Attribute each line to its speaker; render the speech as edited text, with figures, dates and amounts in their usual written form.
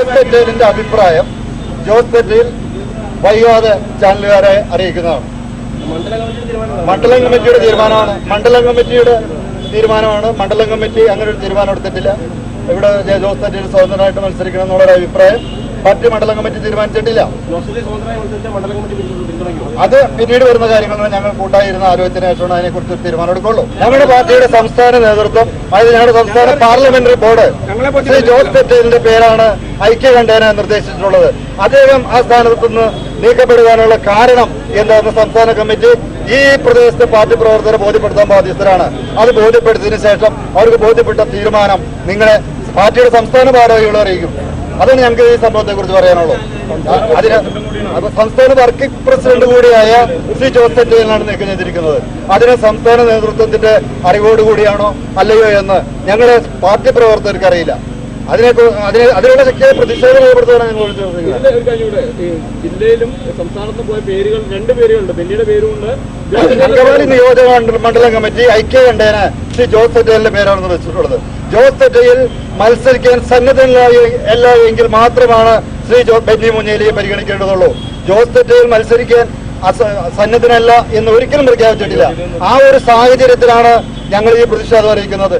Speaker 1: ജോസ് തെറ്റേലിന്റെ അഭിപ്രായം ജോസ് തെറ്റേൽ വൈകാതെ ചാനലുകാരെ അറിയിക്കുന്നതാണ്. മണ്ഡലം കമ്മിറ്റിയുടെ തീരുമാനമാണ്. മണ്ഡലം കമ്മിറ്റി അങ്ങനെ ഒരു തീരുമാനം എടുത്തിട്ടില്ല. ഇവിടെ ജോസ് തെറ്റേൽ സ്വതന്ത്രമായിട്ട് മത്സരിക്കണം എന്നുള്ളൊരു അഭിപ്രായം മറ്റ് മണ്ഡലം കമ്മിറ്റി തീരുമാനിച്ചിട്ടില്ല. അത് പിന്നീട് വരുന്ന കാര്യങ്ങൾ ഞങ്ങൾ കൂട്ടായിരുന്ന ആലോചനത്തിന് ശേഷമാണ് അതിനെക്കുറിച്ച് ഒരു തീരുമാനം എടുക്കുള്ളൂ. ഞങ്ങളുടെ പാർട്ടിയുടെ സംസ്ഥാന നേതൃത്വം, അതായത് ഞങ്ങളുടെ സംസ്ഥാന പാർലമെന്ററി ബോർഡ് ശ്രീ ജോസ് തെറ്റേലിന്റെ പേരാണ് ഐക്യകണ്ഠേന നിർദ്ദേശിച്ചിട്ടുള്ളത്. അദ്ദേഹം ആ സ്ഥാനത്ത് നിന്ന് നീക്കപ്പെടുവാനുള്ള കാരണം എന്താണെന്ന് സംസ്ഥാന കമ്മിറ്റി ഈ പ്രദേശത്തെ പാർട്ടി പ്രവർത്തകരെ ബോധ്യപ്പെടുത്താൻ ബാധ്യസ്ഥരാണ്. അത് ബോധ്യപ്പെടുത്തിയതിനു ശേഷം അവർക്ക് ബോധ്യപ്പെട്ട തീരുമാനം നിങ്ങളെ പാർട്ടിയുടെ സംസ്ഥാന ഭാരവാഹികളെ അറിയിക്കും. അതാണ് ഞങ്ങൾക്ക് ഈ സംഭവത്തെ കുറിച്ച് പറയാനുള്ളൂ. അതിന് സംസ്ഥാന വർക്കിംഗ് പ്രസിഡന്റ് കൂടിയായ ശ്രീ ജോസ് തെറ്റേലിനാണ് നീക്കം ചെയ്തിരിക്കുന്നത്. അതിന് സംസ്ഥാന നേതൃത്വത്തിന്റെ അറിവോടുകൂടിയാണോ അല്ലയോ എന്ന് ഞങ്ങളുടെ പാർട്ടി പ്രവർത്തകർക്ക് അറിയില്ല. അതിനുള്ള ശക്തിയായ പ്രതിഷേധം ഏർപ്പെടുത്തുകയാണ് ഞങ്ങൾ
Speaker 2: ജില്ലയിലും സംസ്ഥാനത്തും പോയ പേരുകൾ 2 പേരുകളുണ്ട്. പിന്നീട് പേരുമുണ്ട്.
Speaker 1: അങ്കമാലി നിയോജക മണ്ഡലം കമ്മിറ്റി ഐക്യകണ്ഠേന ശ്രീ ജോസ് തെറ്റേലിന്റെ പേരാണെന്ന് വെച്ചിട്ടുള്ളത്. ജോസ് തെറ്റേൽ മത്സരിക്കാൻ സന്നദ്ധനല്ല എങ്കിൽ മാത്രമാണ് ശ്രീ ബെന്നി മുഞ്ഞേലിയെ പരിഗണിക്കേണ്ടതുള്ളൂ. ജോസ് തെറ്റേൽ മത്സരിക്കാൻ സന്നദ്ധനല്ല എന്ന് ഒരിക്കലും പ്രഖ്യാപിച്ചിട്ടില്ല. ആ ഒരു സാഹചര്യത്തിലാണ് ഞങ്ങൾ ഈ പ്രതിഷേധം അറിയിക്കുന്നത്.